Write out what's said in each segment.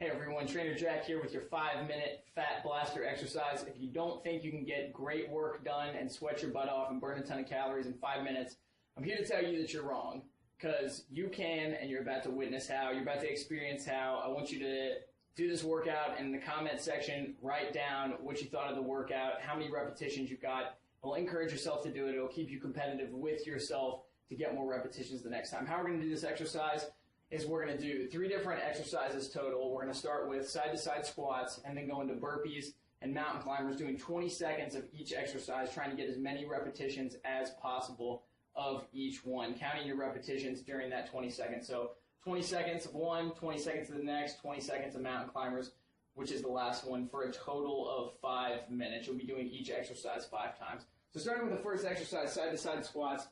Hey everyone, Trainer Jack here with your 5-minute fat blaster exercise. If you don't think you can get great work done and sweat your butt off and burn a ton of calories in 5 minutes, I'm here to tell you that you're wrong. Because you can, and you're about to witness how, you're about to experience how. I want you to do this workout, and in the comment section, write down what you thought of the workout, how many repetitions you got. It'll encourage yourself to do it. It'll keep you competitive with yourself to get more repetitions the next time. How we're going to do this exercise is we're going to do 3 different exercises total. We're going to start with side-to-side squats and then go into burpees and mountain climbers, doing 20 seconds of each exercise, trying to get as many repetitions as possible of each one, counting your repetitions during that 20 seconds. So 20 seconds of one, 20 seconds of the next, 20 seconds of mountain climbers, which is the last one, for a total of 5 minutes. You'll be doing each exercise 5 times. So starting with the first exercise, side-to-side squats,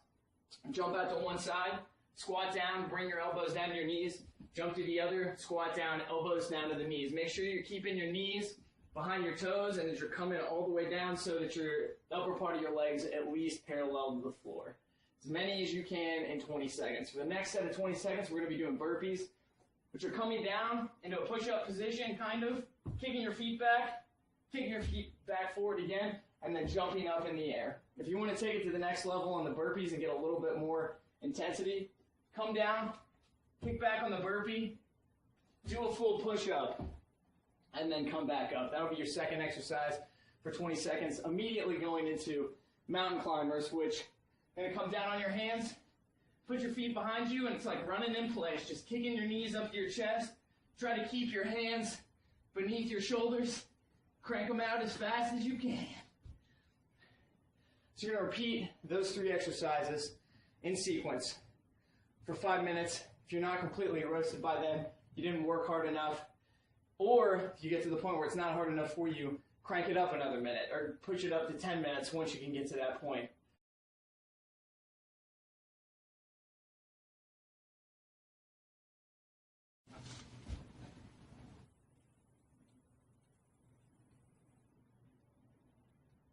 jump out to one side, squat down, bring your elbows down to your knees, jump to the other, squat down, elbows down to the knees. Make sure you're keeping your knees behind your toes and that you're coming all the way down so that your upper part of your legs at least parallel to the floor. As many as you can in 20 seconds. For the next set of 20 seconds, we're going to be doing burpees, which are coming down into a push-up position, kind of, kicking your feet back forward again, and then jumping up in the air. If you want to take it to the next level on the burpees and get a little bit more intensity, come down, kick back on the burpee, do a full push-up, and then come back up. That'll be your second exercise for 20 seconds. Immediately going into mountain climbers, which you're going to come down on your hands, put your feet behind you, and it's like running in place, just kicking your knees up to your chest. Try to keep your hands beneath your shoulders. Crank them out as fast as you can. So you're going to repeat those 3 exercises in sequence for 5 minutes. If you're not completely roasted by then, you didn't work hard enough. Or if you get to the point where it's not hard enough for you, crank it up another minute or push it up to 10 minutes once you can get to that point.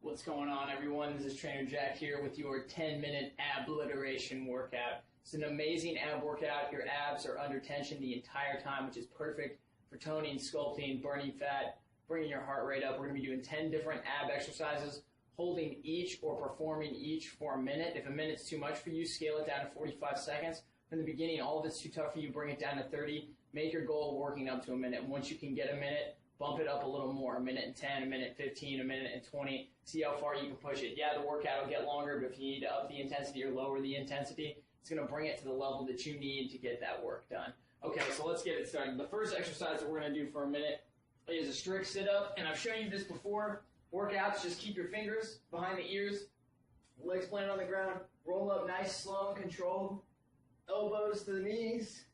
What's going on, everyone? This is Trainer Jack here with your 10-minute abliteration workout. It's an amazing ab workout. Your abs are under tension the entire time, which is perfect for toning, sculpting, burning fat, bringing your heart rate up. We're going to be doing 10 different ab exercises, holding each or performing each for a minute. If a minute's too much for you, scale it down to 45 seconds. From the beginning, all of it's too tough for you, bring it down to 30. Make your goal working up to a minute. Once you can get a minute, bump it up a little more, a minute and 10, a minute 15, a minute and 20. See how far you can push it. Yeah, the workout will get longer, but if you need to up the intensity or lower the intensity, it's going to bring it to the level that you need to get that work done. Okay, so let's get it started. The first exercise that we're going to do for a minute is a strict sit-up, and I've shown you this before. Workouts, just keep your fingers behind the ears, legs planted on the ground, roll up nice, slow, and controlled, elbows to the knees,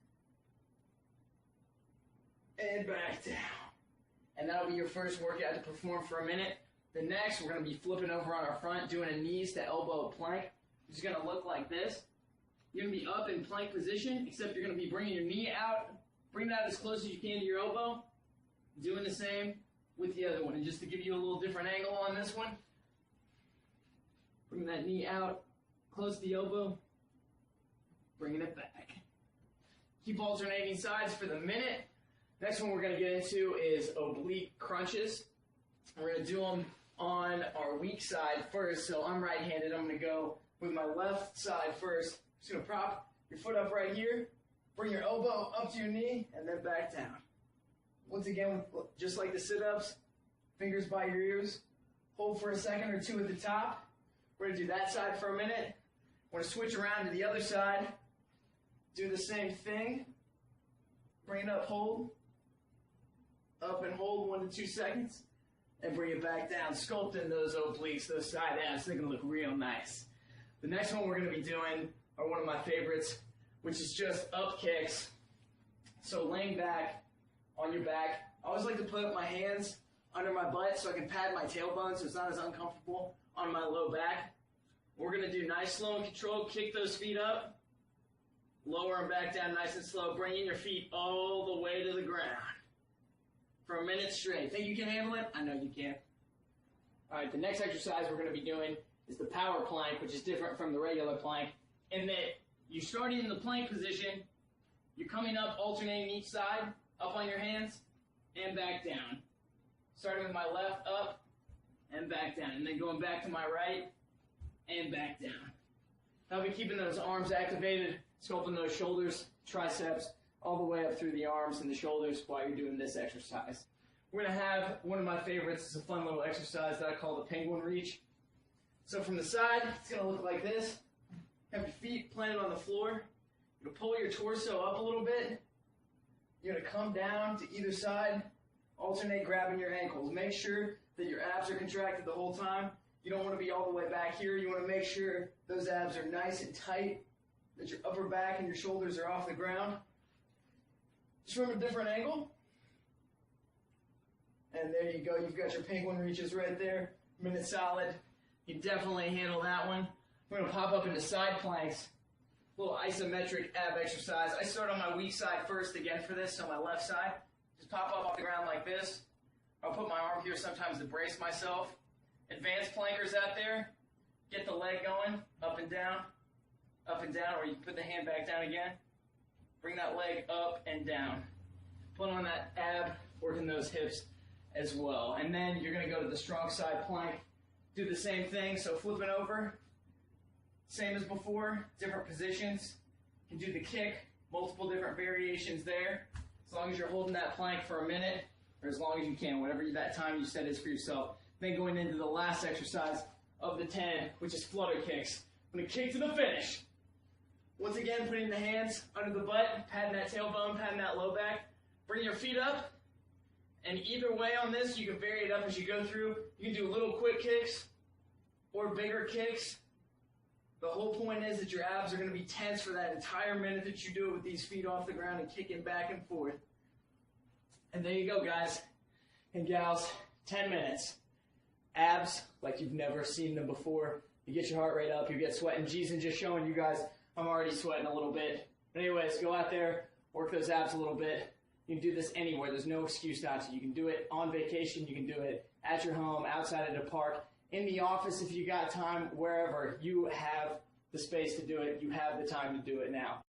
and back down. And that'll be your first workout to perform for a minute. The next, we're going to be flipping over on our front, doing a knees to elbow plank. It's going to look like this. You're going to be up in plank position, except you're going to be bringing your knee out. Bring it out as close as you can to your elbow. Doing the same with the other one. And just to give you a little different angle on this one, bring that knee out, close to the elbow, bringing it back. Keep alternating sides for the minute. Next one we're going to get into is oblique crunches. We're going to do them on our weak side first. So I'm right-handed. I'm going to go with my left side first. Just going to prop your foot up right here. Bring your elbow up to your knee and then back down. Once again, just like the sit-ups, fingers by your ears. Hold for a second or 2 at the top. We're going to do that side for a minute. We're going to switch around to the other side. Do the same thing. Bring it up, hold. Up and hold 1 to 2 seconds. And bring it back down. Sculpting those obliques, those side abs. They're going to look real nice. The next one we're going to be doing are one of my favorites, which is just up kicks. So laying back on your back. I always like to put my hands under my butt so I can pad my tailbone so it's not as uncomfortable on my low back. We're going to do nice, slow, and controlled. Kick those feet up. Lower them back down nice and slow. Bringing your feet all the way to the ground for a minute straight. Think you can handle it? I know you can. All right, the next exercise we're going to be doing is the power plank, which is different from the regular plank in that you start in the plank position, you're coming up, alternating each side, up on your hands, and back down. Starting with my left, up and back down, and then going back to my right and back down. I'll be keeping those arms activated, sculpting those shoulders, triceps, all the way up through the arms and the shoulders while you're doing this exercise. We're going to have one of my favorites. It's a fun little exercise that I call the penguin reach. So from the side, it's going to look like this. Have your feet planted on the floor. You're going to pull your torso up a little bit. You're going to come down to either side, alternate grabbing your ankles. Make sure that your abs are contracted the whole time. You don't want to be all the way back here. You want to make sure those abs are nice and tight, that your upper back and your shoulders are off the ground. Just from a different angle. And there you go. You've got your penguin reaches right there. Minute solid. You definitely handle that one. We're going to pop up into side planks. A little isometric ab exercise. I start on my weak side first again for this, so my left side. Just pop up off the ground like this. I'll put my arm here sometimes to brace myself. Advanced plankers out there, get the leg going, up and down, or you can put the hand back down again. Bring that leg up and down. Put on that ab, working those hips as well. And then you're going to go to the strong side plank. Do the same thing, so flipping over, same as before, different positions. You can do the kick, multiple different variations there. As long as you're holding that plank for a minute, or as long as you can, whatever that time you set is for yourself. Then going into the last exercise of the 10, which is flutter kicks. I'm going to kick to the finish. Once again, putting the hands under the butt, patting that tailbone, patting that low back. Bring your feet up. And either way on this, you can vary it up as you go through. You can do little quick kicks or bigger kicks. The whole point is that your abs are going to be tense for that entire minute that you do it with these feet off the ground and kicking back and forth. And there you go, guys and gals. 10 minutes. Abs like you've never seen them before. You get your heart rate up, you get sweating. Jason just showing you guys I'm already sweating a little bit. But anyways, go out there, work those abs a little bit. You can do this anywhere. There's no excuse not to. You can do it on vacation. You can do it at your home, outside at a park, in the office if you got time, wherever. You have the space to do it. You have the time to do it now.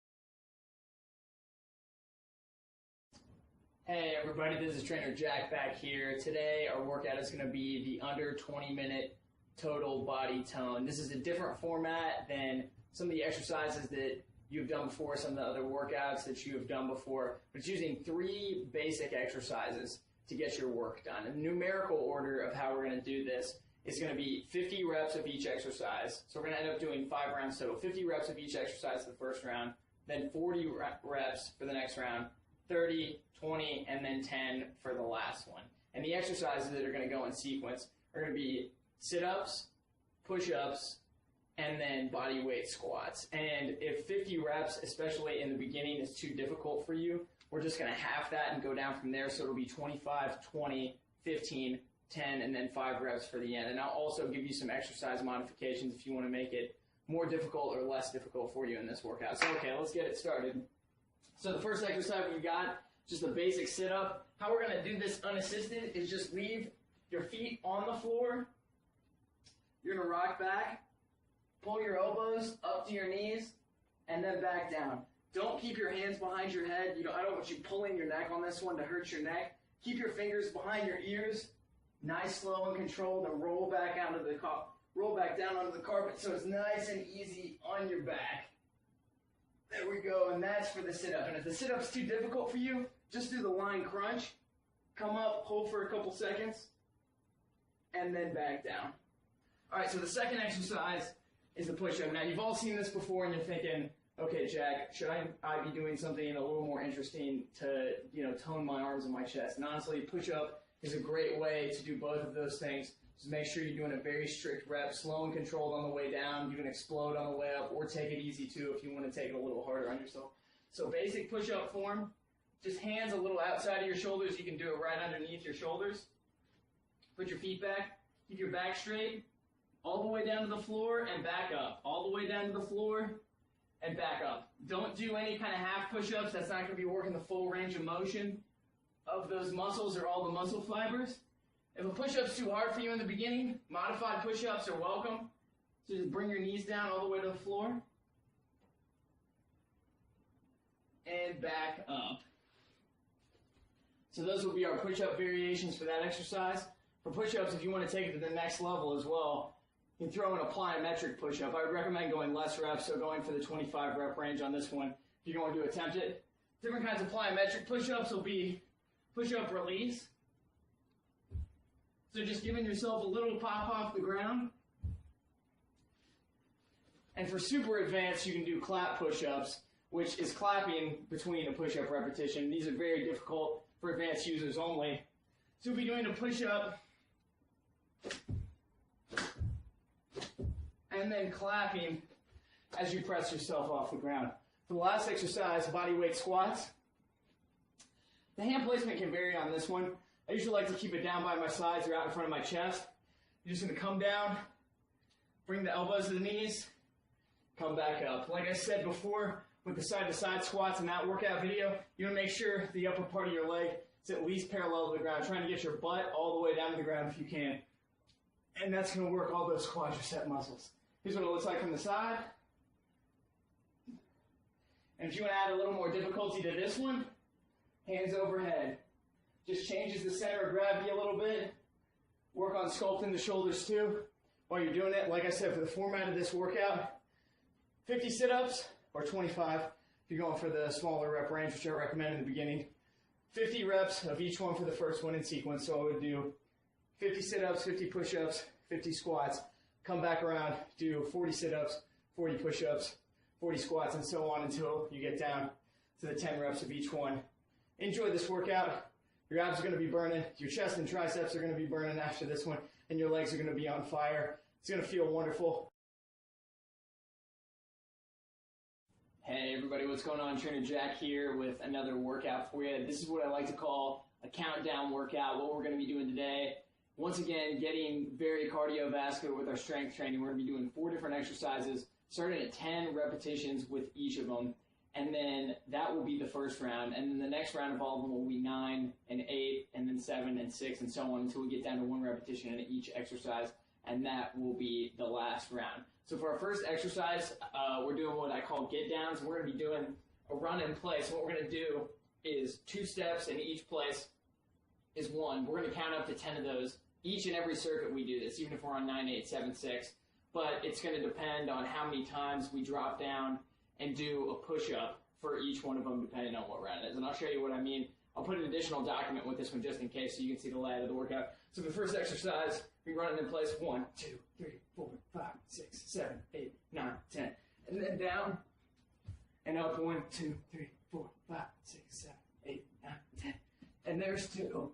Hey everybody, this is Trainer Jack back here. Today our workout is going to be the under 20-minute total body tone. This is a different format than some of the exercises that you've done before, some of the other workouts that you have done before. But it's using 3 basic exercises to get your work done. A numerical order of how we're going to do this is going to be 50 reps of each exercise. So we're going to end up doing 5 rounds total. 50 reps of each exercise for the first round, then 40 reps for the next round, 30, 20, and then 10 for the last one. And the exercises that are going to go in sequence are going to be sit-ups, push-ups, and then body weight squats. And if 50 reps, especially in the beginning, is too difficult for you, we're just going to half that and go down from there. So it'll be 25, 20, 15, 10, and then 5 reps for the end. And I'll also give you some exercise modifications if you want to make it more difficult or less difficult for you in this workout. So, okay, let's get it started. So the first exercise we've got, just a basic sit-up. How we're going to do this unassisted is just leave your feet on the floor. You're going to rock back, pull your elbows up to your knees, and then back down. Don't keep your hands behind your head. I don't want you pulling your neck on this one to hurt your neck. Keep your fingers behind your ears. Nice, slow, and controlled, and roll back down onto the carpet so it's nice and easy on your back. There we go, and that's for the sit-up. And if the sit-up's too difficult for you, just do the line crunch. Come up, hold for a couple seconds, and then back down. All right, so the second exercise is the push-up. Now, you've all seen this before, and you're thinking, okay, Jack, should I be doing something a little more interesting to, tone my arms and my chest? And honestly, push-up is a great way to do both of those things. Just make sure you're doing a very strict rep, slow and controlled on the way down. You can explode on the way up, or take it easy too if you want to take it a little harder on yourself. So basic push-up form, just hands a little outside of your shoulders. You can do it right underneath your shoulders. Put your feet back, keep your back straight, all the way down to the floor and back up. All the way down to the floor and back up. Don't do any kind of half push-ups. That's not going to be working the full range of motion of those muscles or all the muscle fibers. If a push-up's too hard for you in the beginning, modified push-ups are welcome. So just bring your knees down all the way to the floor. And back up. So those will be our push-up variations for that exercise. For push-ups, if you want to take it to the next level as well, you can throw in a plyometric push-up. I would recommend going less reps, so going for the 25 rep range on this one if you're going to attempt it. Different kinds of plyometric push-ups will be push-up release. So just giving yourself a little pop off the ground. And for super advanced, you can do clap push-ups, which is clapping between a push-up repetition. These are very difficult for advanced users only. So we'll be doing a push-up and then clapping as you press yourself off the ground. For the last exercise, body weight squats. The hand placement can vary on this one. I usually like to keep it down by my sides or out in front of my chest. You're just going to come down, bring the elbows to the knees, come back up. Like I said before, with the side-to-side squats in that workout video, you want to make sure the upper part of your leg is at least parallel to the ground, trying to get your butt all the way down to the ground if you can. And that's going to work all those quadricep muscles. Here's what it looks like from the side. And if you want to add a little more difficulty to this one, hands overhead. Just changes the center of gravity a little bit. Work on sculpting the shoulders too while you're doing it. Like I said, for the format of this workout, 50 sit-ups or 25 if you're going for the smaller rep range, which I recommend in the beginning. 50 reps of each one for the first one in sequence. So I would do 50 sit-ups, 50 push-ups, 50 squats. Come back around, do 40 sit-ups, 40 push-ups, 40 squats, and so on until you get down to the 10 reps of each one. Enjoy this workout. Your abs are going to be burning. Your chest and triceps are going to be burning after this one, and your legs are going to be on fire. It's going to feel wonderful. Hey everybody, what's going on? Trainer Jack here with another workout for you. This is what I like to call a countdown workout, what we're going to be doing today. Once again, getting very cardiovascular with our strength training. We're going to be doing 4 different exercises, starting at 10 repetitions with each of them. And then that will be the first round. And then the next round of all of them will be 9 and 8, and then 7 and 6, and so on until we get down to 1 repetition in each exercise. And that will be the last round. So for our first exercise, we're doing what I call get downs. We're going to be doing a run in place. What we're going to do is 2 steps in each place is 1. We're going to count up to 10 of those. Each and every circuit we do this, even if we're on 9, 8, 7, 6. But it's going to depend on how many times we drop down and do a push-up for each one of them, depending on what round it is. And I'll show you what I mean. I'll put an additional document with this one just in case so you can see the layout of the workout. So for the first exercise, we run it in place. 1, 2, 3, 4, 5, 6, 7, 8, 9, 10. And then down and up. 1, 2, 3, 4, 5, 6, 7, 8, 9, 10. And there's 2.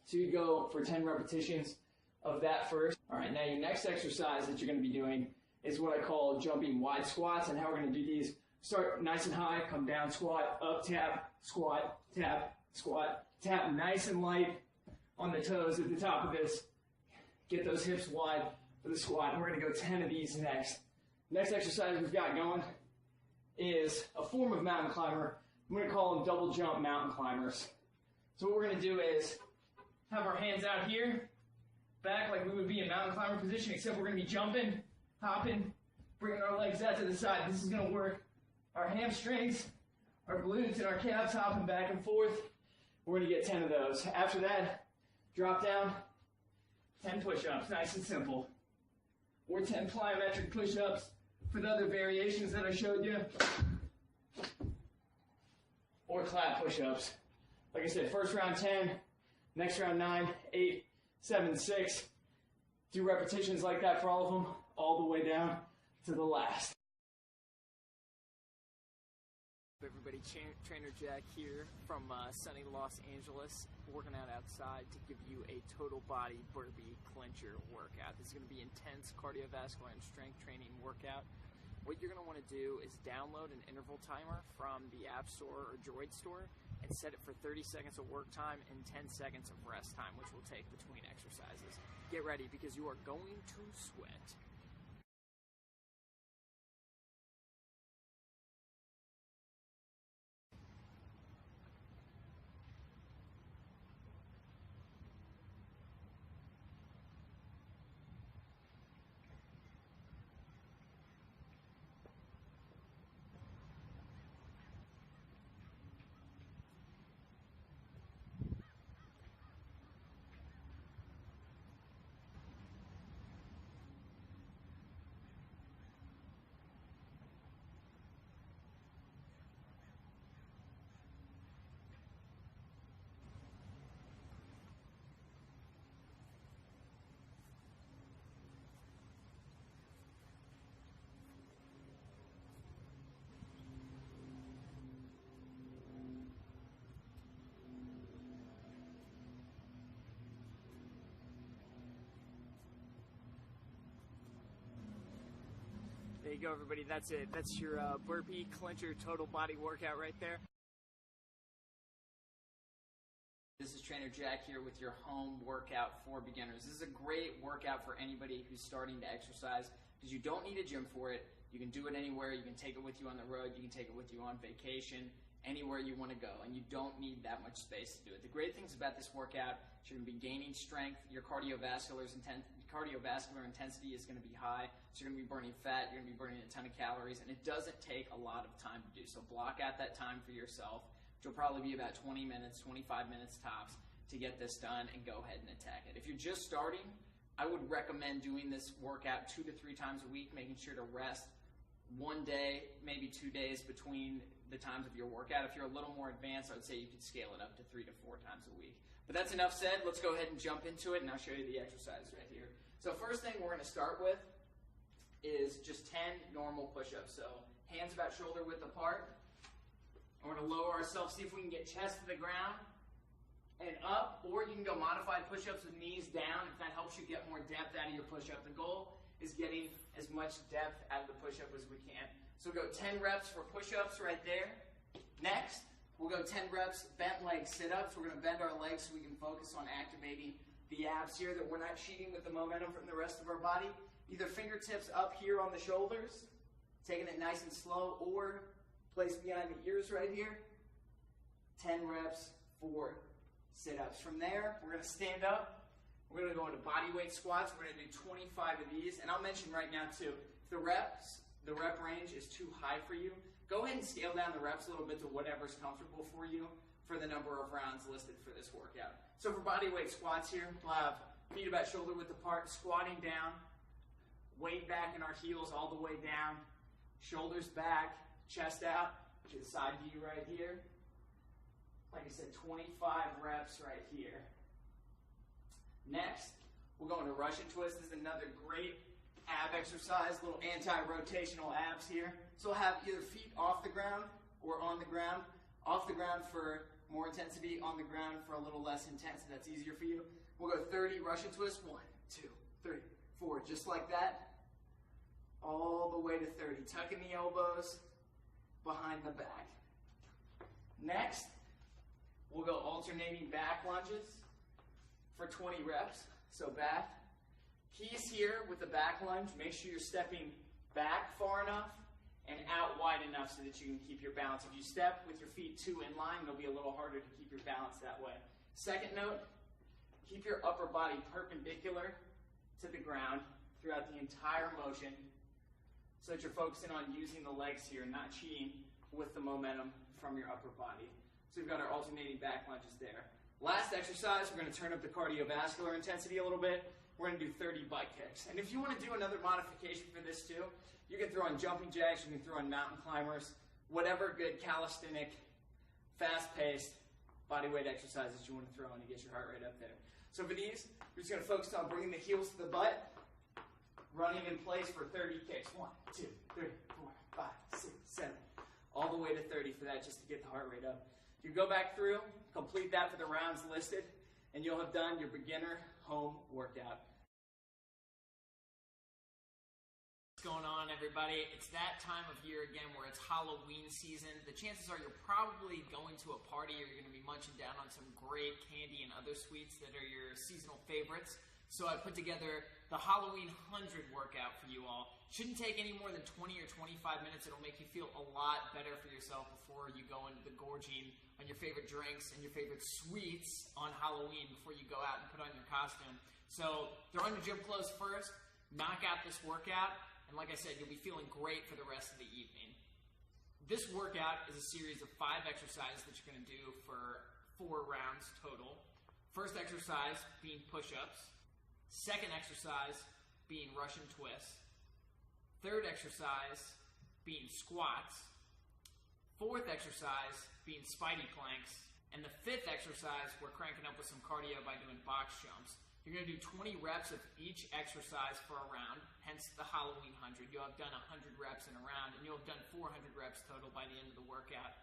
So you go for 10 repetitions of that first. All right, now your next exercise that you're going to be doing is what I call jumping wide squats. And how we're going to do these, start nice and high, come down, squat, up, tap, squat, tap, squat, tap, nice and light on the toes at the top of this. Get those hips wide for the squat. And we're going to go 10 of these next. Next exercise we've got going is a form of mountain climber. I'm going to call them double jump mountain climbers. So what we're going to do is have our hands out here, back like we would be in mountain climber position, except we're going to be jumping, hopping, bringing our legs out to the side. This is going to work our hamstrings, our glutes, and our calves hopping back and forth. We're going to get 10 of those. After that, drop down, 10 push-ups, nice and simple. Or 10 plyometric push-ups for the other variations that I showed you. Or clap push-ups. Like I said, first round 10, next round 9, 8, 7, 6. Do repetitions like that for all of them, all the way down to the last. Everybody, Trainer Jack here from sunny Los Angeles, working out outside to give you a total body burpee clincher workout. This is going to be intense cardiovascular and strength training workout. What you're going to want to do is download an interval timer from the App Store or Droid Store and set it for 30 seconds of work time and 10 seconds of rest time, which we'll take between exercises. Get ready because you are going to sweat. go, everybody. That's it. That's your burpee clincher total body workout right there. This is Trainer Jack here with your home workout for beginners. This is a great workout for anybody who's starting to exercise because you don't need a gym for it. You can do it anywhere. You can take it with you on the road. You can take it with you on vacation, anywhere you want to go, and you don't need that much space to do it. The great things about this workout is you're going to be gaining strength. Your cardiovascular intensity is going to be high, so you're going to be burning fat. You're going to be burning a ton of calories, and it doesn't take a lot of time to do. So block out that time for yourself, which will probably be about 20 minutes, 25 minutes tops to get this done, and go ahead and attack it. If you're just starting, I would recommend doing this workout 2 to 3 times a week, making sure to rest 1 day, maybe 2 days between the times of your workout. If you're a little more advanced, I would say you could scale it up to 3 to 4 times a week. But that's enough said. Let's go ahead and jump into it, and I'll show you the exercise right here. So first thing we're going to start with is just 10 normal push-ups. So hands about shoulder width apart. And we're going to lower ourselves, see if we can get chest to the ground and up, or you can go modified push-ups with knees down if that helps you get more depth out of your push-up. The goal is getting as much depth out of the push-up as we can. So we'll go 10 reps for push-ups right there. Next, we'll go 10 reps bent leg sit-ups. We're going to bend our legs so we can focus on activating the abs here, that we're not cheating with the momentum from the rest of our body. Either fingertips up here on the shoulders, taking it nice and slow, or placed behind the ears right here. 10 reps for sit-ups. From there, we're going to stand up. We're going to go into body weight squats. We're going to do 25 of these. And I'll mention right now too, if the rep range is too high for you, go ahead and scale down the reps a little bit to whatever's comfortable for you for the number of rounds listed for this workout. So for body weight squats here, we'll have feet about shoulder width apart, squatting down, weight back in our heels all the way down, shoulders back, chest out to the side view right here. Like I said, 25 reps right here. Next, we'll go into Russian twist. This is another great ab exercise, little anti-rotational abs here. So we'll have either feet off the ground or on the ground. Off the ground for more intensity, on the ground for a little less intensity. That's easier for you. We'll go 30 Russian twists. 1, 2, 3, 4. Just like that. All the way to 30. Tucking the elbows behind the back. Next, we'll go alternating back lunges for 20 reps. So back. Keys here with the back lunge. Make sure you're stepping back far enough and out wide enough so that you can keep your balance. If you step with your feet too in line, it'll be a little harder to keep your balance that way. Second note, keep your upper body perpendicular to the ground throughout the entire motion so that you're focusing on using the legs here, not cheating with the momentum from your upper body. So we've got our alternating back lunges there. Last exercise, we're going to turn up the cardiovascular intensity a little bit. We're going to do 30 butt kicks. And if you want to do another modification for this too, you can throw in jumping jacks, you can throw in mountain climbers, whatever good calisthenic, fast-paced bodyweight exercises you want to throw in to get your heart rate up there. So for these, we're just going to focus on bringing the heels to the butt, running in place for 30 kicks. 1, 2, 3, 4, 5, 6, 7. All the way to 30 for that, just to get the heart rate up. You go back through, complete that for the rounds listed, and you'll have done your beginner home workout. What's going on, everybody? It's that time of year again where it's Halloween season. The chances are you're probably going to a party or you're going to be munching down on some great candy and other sweets that are your seasonal favorites. So I put together the Halloween 100 workout for you all. Shouldn't take any more than 20 or 25 minutes. It'll make you feel a lot better for yourself before you go into the gorging on your favorite drinks and your favorite sweets on Halloween before you go out and put on your costume. So throw on your gym clothes first, knock out this workout, and like I said, you'll be feeling great for the rest of the evening. This workout is a series of 5 exercises that you're going to do for 4 rounds total. First exercise being push-ups. Second exercise being Russian twists. Third exercise being squats. Fourth exercise being Spidey planks. And the 5th exercise, we're cranking up with some cardio by doing box jumps. You're going to do 20 reps of each exercise for a round, hence the Halloween 100. You'll have done 100 reps in a round, and you'll have done 400 reps total by the end of the workout.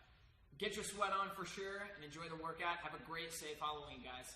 Get your sweat on for sure, and enjoy the workout. Have a great, safe Halloween, guys.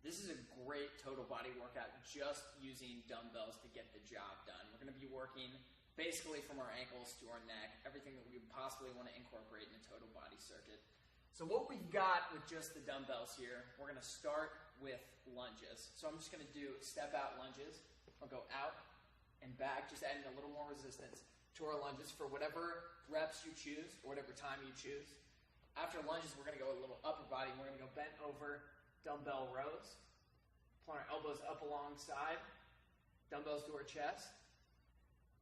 This is a great total body workout just using dumbbells to get the job done. We're going to be working basically from our ankles to our neck, everything that we possibly want to incorporate in a total body circuit. So what we've got with just the dumbbells here, we're going to start with lunges. So I'm just going to do step out lunges. I'll go out and back, just adding a little more resistance to our lunges for whatever reps you choose or whatever time you choose. After lunges, we're going to go a little upper body. We're going to go bent over dumbbell rows. Pull our elbows up alongside, dumbbells to our chest,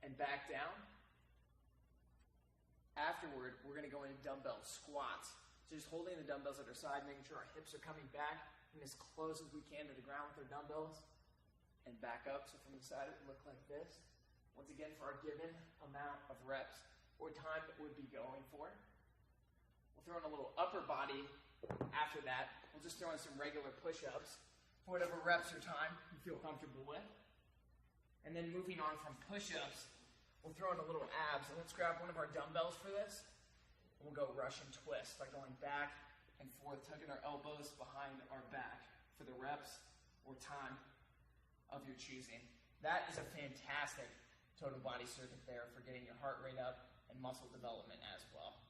and back down. Afterward, we're going to go into dumbbell squats. So just holding the dumbbells at our side, making sure our hips are coming back and as close as we can to the ground with our dumbbells, and back up. So from the side, it would look like this. Once again, for our given amount of reps or time that we'd be going for. We'll throw in a little upper body after that. We'll just throw in some regular push-ups for whatever reps or time you feel comfortable with. And then moving on from push-ups, we'll throw in a little abs. And let's grab one of our dumbbells for this. And we'll go Russian twist by going back and forth, tugging our elbows behind our back for the reps or time of your choosing. That is a fantastic total body circuit there for getting your heart rate up and muscle development as well.